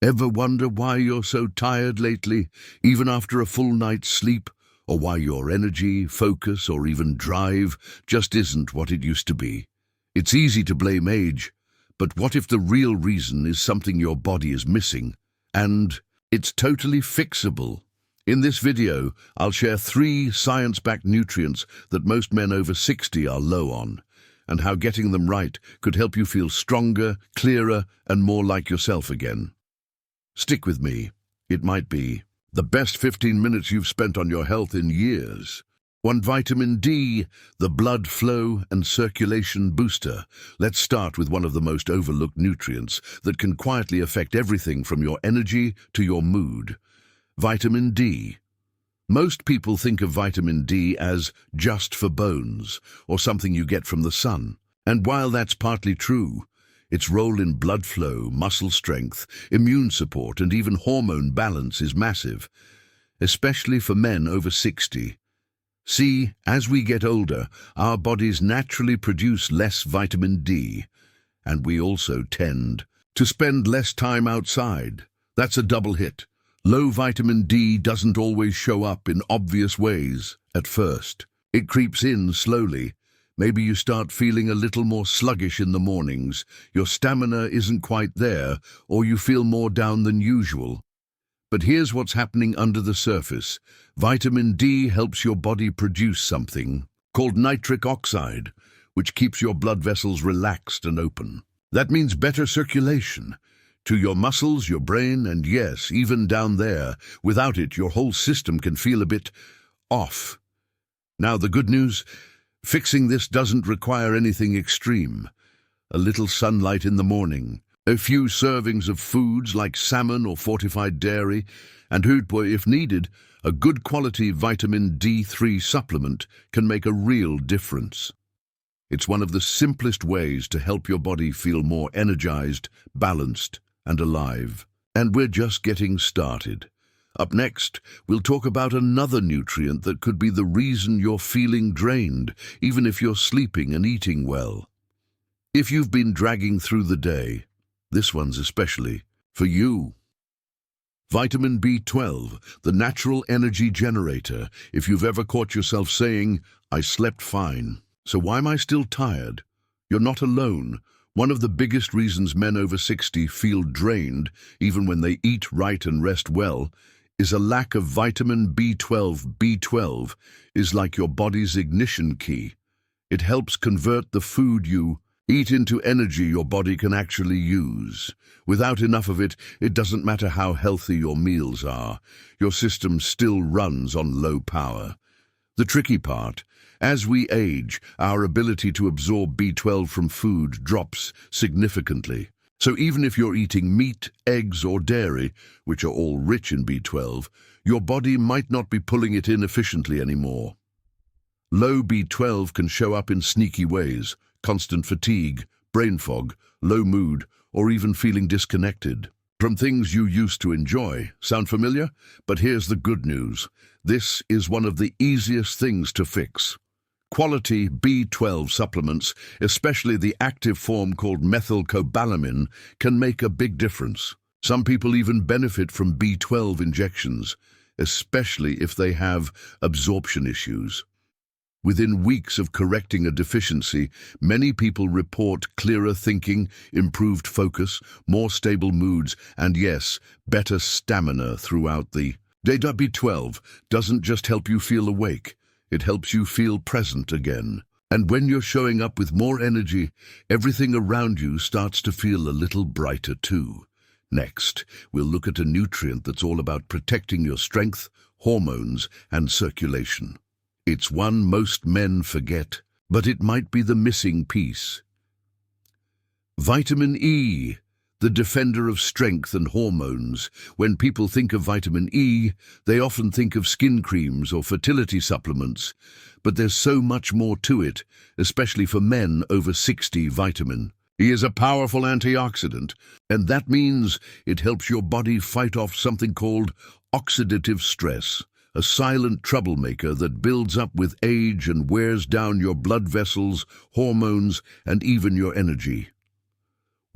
Ever wonder why you're so tired lately, even after a full night's sleep, or why your energy, focus, or even drive just isn't what it used to be? It's easy to blame age, but what if the real reason is something your body is missing, and it's totally fixable? In this video, I'll share 3 science-backed nutrients that most men over 60 are low on, and how getting them right could help you feel stronger, clearer, and more like yourself again. Stick with me. It might be the best 15 minutes you've spent on your health in years. 1. Vitamin D, the blood flow and circulation booster. Let's start with one of the most overlooked nutrients that can quietly affect everything from your energy to your mood. Vitamin D. Most people think of vitamin D as just for bones, or something you get from the sun. And while that's partly true, its role in blood flow, muscle strength, immune support, and even hormone balance is massive, especially for men over 60. See, as we get older, our bodies naturally produce less vitamin D, and we also tend to spend less time outside. That's a double hit. Low vitamin D doesn't always show up in obvious ways at first. It creeps in slowly. Maybe you start feeling a little more sluggish in the mornings, your stamina isn't quite there, or you feel more down than usual. But here's what's happening under the surface. Vitamin D helps your body produce something called nitric oxide, which keeps your blood vessels relaxed and open. That means better circulation to your muscles, your brain, and yes, even down there. Without it, your whole system can feel a bit off. Now, the good news: fixing this doesn't require anything extreme. A little sunlight in the morning, a few servings of foods like salmon or fortified dairy, and if needed, a good quality vitamin D3 supplement can make a real difference. It's one of the simplest ways to help your body feel more energized, balanced, and alive. And we're just getting started. Up next, we'll talk about another nutrient that could be the reason you're feeling drained, even if you're sleeping and eating well. If you've been dragging through the day, this one's especially for you. Vitamin B12, the natural energy generator. If you've ever caught yourself saying, "I slept fine, so why am I still tired?" You're not alone. One of the biggest reasons men over 60 feel drained, even when they eat right and rest well, is a lack of vitamin B12. B12 is like your body's ignition key. It helps convert the food you eat into energy your body can actually use. Without enough of it, it doesn't matter how healthy your meals are. Your system still runs on low power. The tricky part: as we age, our ability to absorb B12 from food drops significantly. So even if you're eating meat, eggs, or dairy, which are all rich in B12, your body might not be pulling it in efficiently anymore. Low B12 can show up in sneaky ways: constant fatigue, brain fog, low mood, or even feeling disconnected from things you used to enjoy. Sound familiar? But here's the good news. This is one of the easiest things to fix. Quality B12 supplements, especially the active form called methylcobalamin, can make a big difference. Some people even benefit from B12 injections, especially if they have absorption issues. Within weeks of correcting a deficiency, many people report clearer thinking, improved focus, more stable moods, and yes, better stamina throughout the day. B12 doesn't just help you feel awake, it helps you feel present again. And when you're showing up with more energy, everything around you starts to feel a little brighter too. Next, we'll look at a nutrient that's all about protecting your strength, hormones, and circulation. It's one most men forget, but it might be the missing piece. Vitamin E, the defender of strength and hormones. When people think of vitamin E, they often think of skin creams or fertility supplements, but there's so much more to it, especially for men over 60. Vitamin E is a powerful antioxidant, and that means it helps your body fight off something called oxidative stress, a silent troublemaker that builds up with age and wears down your blood vessels, hormones, and even your energy.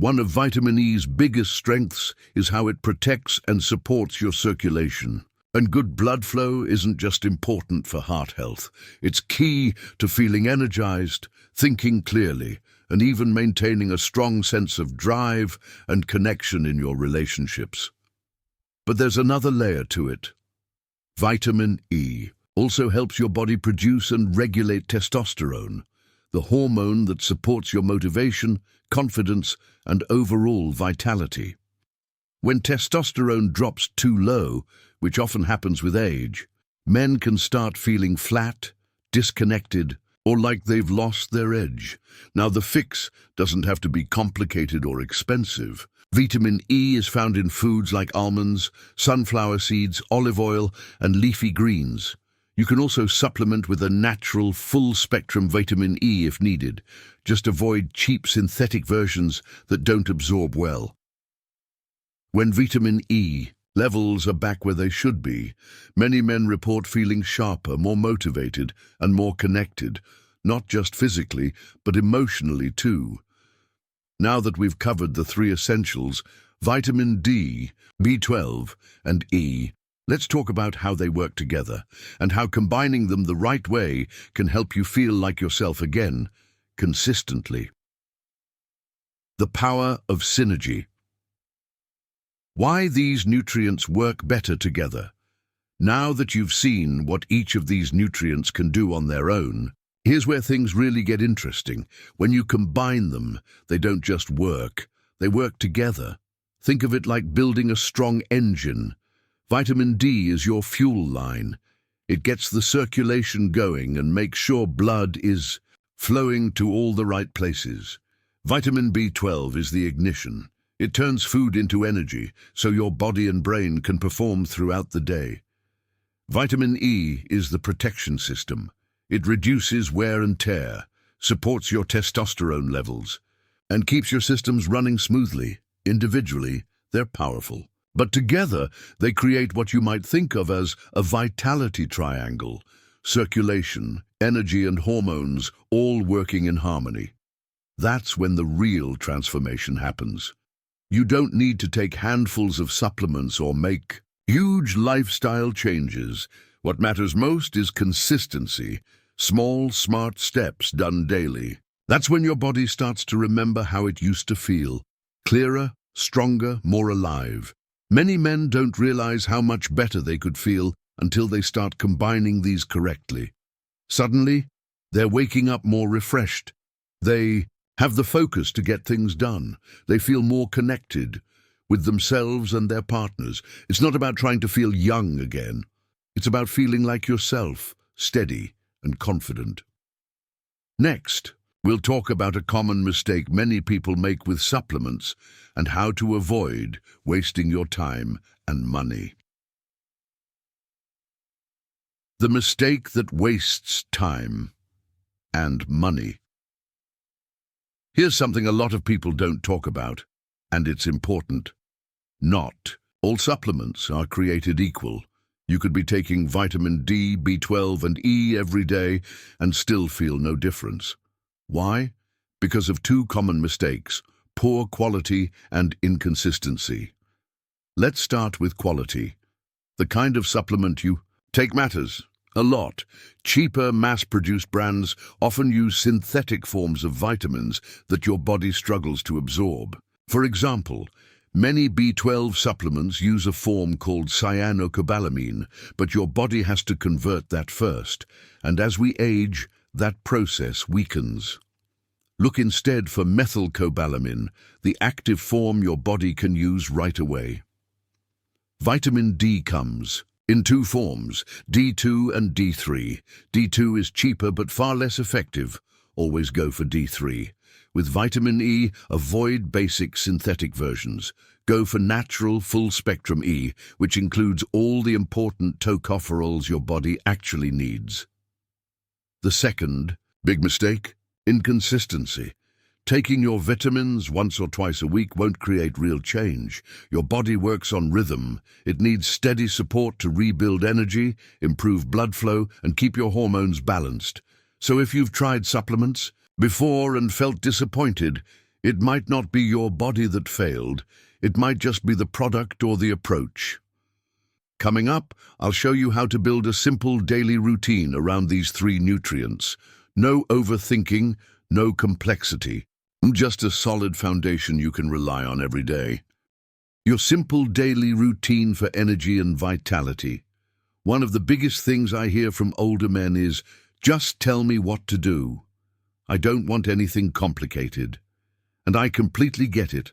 One of vitamin E's biggest strengths is how it protects and supports your circulation. And good blood flow isn't just important for heart health. It's key to feeling energized, thinking clearly, and even maintaining a strong sense of drive and connection in your relationships. But there's another layer to it. Vitamin E also helps your body produce and regulate testosterone, the hormone that supports your motivation, confidence, and overall vitality. When testosterone drops too low, which often happens with age, men can start feeling flat, disconnected, or like they've lost their edge. Now, the fix doesn't have to be complicated or expensive. Vitamin E is found in foods like almonds, sunflower seeds, olive oil, and leafy greens. You can also supplement with a natural, full-spectrum vitamin E if needed. Just avoid cheap synthetic versions that don't absorb well. When vitamin E levels are back where they should be, many men report feeling sharper, more motivated, and more connected, not just physically, but emotionally too. Now that we've covered the three essentials, vitamin D, B12, and E, let's talk about how they work together and how combining them the right way can help you feel like yourself again, consistently. The power of synergy. Why these nutrients work better together. Now that you've seen what each of these nutrients can do on their own, here's where things really get interesting. When you combine them, they don't just work, they work together. Think of it like building a strong engine. Vitamin D is your fuel line. It gets the circulation going and makes sure blood is flowing to all the right places. Vitamin B12 is the ignition. It turns food into energy, so your body and brain can perform throughout the day. Vitamin E is the protection system. It reduces wear and tear, supports your testosterone levels, and keeps your systems running smoothly. Individually, they're powerful. But together, they create what you might think of as a vitality triangle: circulation, energy, and hormones all working in harmony. That's when the real transformation happens. You don't need to take handfuls of supplements or make huge lifestyle changes. What matters most is consistency, small, smart steps done daily. That's when your body starts to remember how it used to feel: clearer, stronger, more alive. Many men don't realize how much better they could feel until they start combining these correctly. Suddenly, they're waking up more refreshed. They have the focus to get things done. They feel more connected with themselves and their partners. It's not about trying to feel young again. It's about feeling like yourself, steady and confident. Next, we'll talk about a common mistake many people make with supplements and how to avoid wasting your time and money. The mistake that wastes time and money. Here's something a lot of people don't talk about, and it's important. Not all supplements are created equal. You could be taking vitamin D, B12, and E every day and still feel no difference. Why? Because of two common mistakes: poor quality and inconsistency. Let's start with quality. The kind of supplement you take matters a lot. Cheaper, mass-produced brands often use synthetic forms of vitamins that your body struggles to absorb. For example, many B12 supplements use a form called cyanocobalamin, but your body has to convert that first, and as we age, that process weakens. Look instead for methylcobalamin, the active form your body can use right away. Vitamin D comes in two forms, D2 and D3. D2 is cheaper but far less effective. Always go for D3. With vitamin E, avoid basic synthetic versions. Go for natural full-spectrum E, which includes all the important tocopherols your body actually needs. The second big mistake: inconsistency. Taking your vitamins once or twice a week won't create real change. Your body works on rhythm. It needs steady support to rebuild energy, improve blood flow, and keep your hormones balanced. So if you've tried supplements before and felt disappointed, It might not be your body that failed, it might just be the product or the approach. Coming up, I'll show you how to build a simple daily routine around these three nutrients. No overthinking, no complexity, just a solid foundation you can rely on every day. Your simple daily routine for energy and vitality. One of the biggest things I hear from older men is, just tell me what to do. I don't want anything complicated. And I completely get it.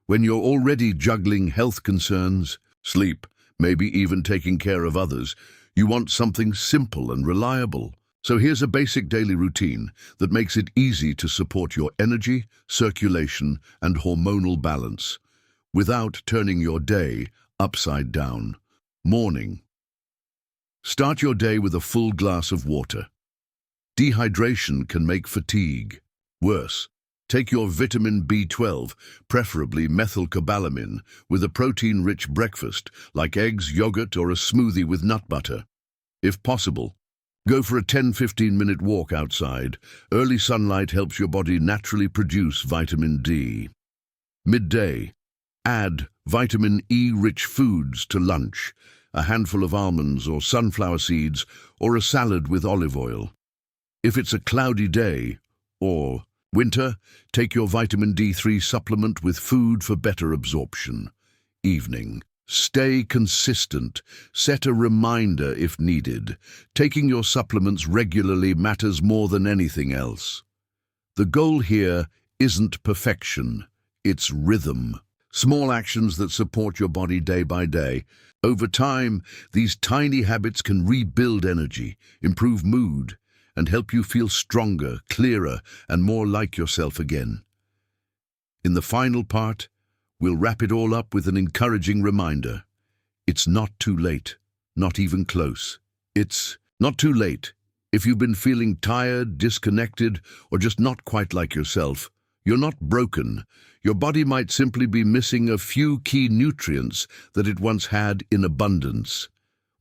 When you're already juggling health concerns, sleep, maybe even taking care of others, you want something simple and reliable. So here's a basic daily routine that makes it easy to support your energy, circulation, and hormonal balance without turning your day upside down. Morning. Start your day with a full glass of water. Dehydration can make fatigue worse. Take your vitamin B12, preferably methylcobalamin, with a protein-rich breakfast, like eggs, yogurt, or a smoothie with nut butter. If possible, go for a 10-15-minute walk outside. Early sunlight helps your body naturally produce vitamin D. Midday. Add vitamin E-rich foods to lunch, a handful of almonds or sunflower seeds, or a salad with olive oil. If it's a cloudy day, or winter, take your vitamin D3 supplement with food for better absorption. Evening. Stay consistent. Set a reminder if needed. Taking your supplements regularly matters more than anything else. The goal here isn't perfection, it's rhythm. Small actions that support your body day by day. Over time, these tiny habits can rebuild energy, improve mood, and help you feel stronger, clearer, and more like yourself again. In the final part, we'll wrap it all up with an encouraging reminder. It's not too late, not even close. It's not too late. If you've been feeling tired, disconnected, or just not quite like yourself, you're not broken. Your body might simply be missing a few key nutrients that it once had in abundance.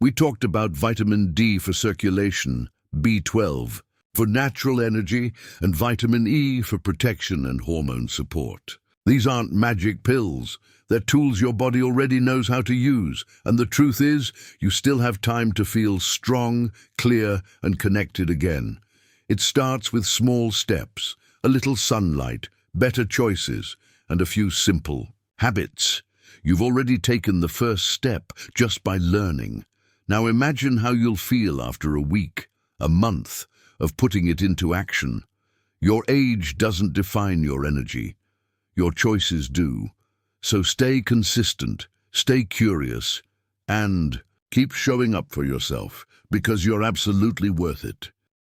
We talked about vitamin D for circulation, B12 for natural energy, and vitamin E for protection and hormone support. These aren't magic pills. They're tools your body already knows how to use, and the truth is, you still have time to feel strong, clear, and connected again. It starts with small steps, a little sunlight, better choices, and a few simple habits. You've already taken the first step just by learning. Now imagine how you'll feel after a week, a month, of putting it into action. Your age doesn't define your energy. Your choices do. So stay consistent, stay curious, and keep showing up for yourself, because you're absolutely worth it.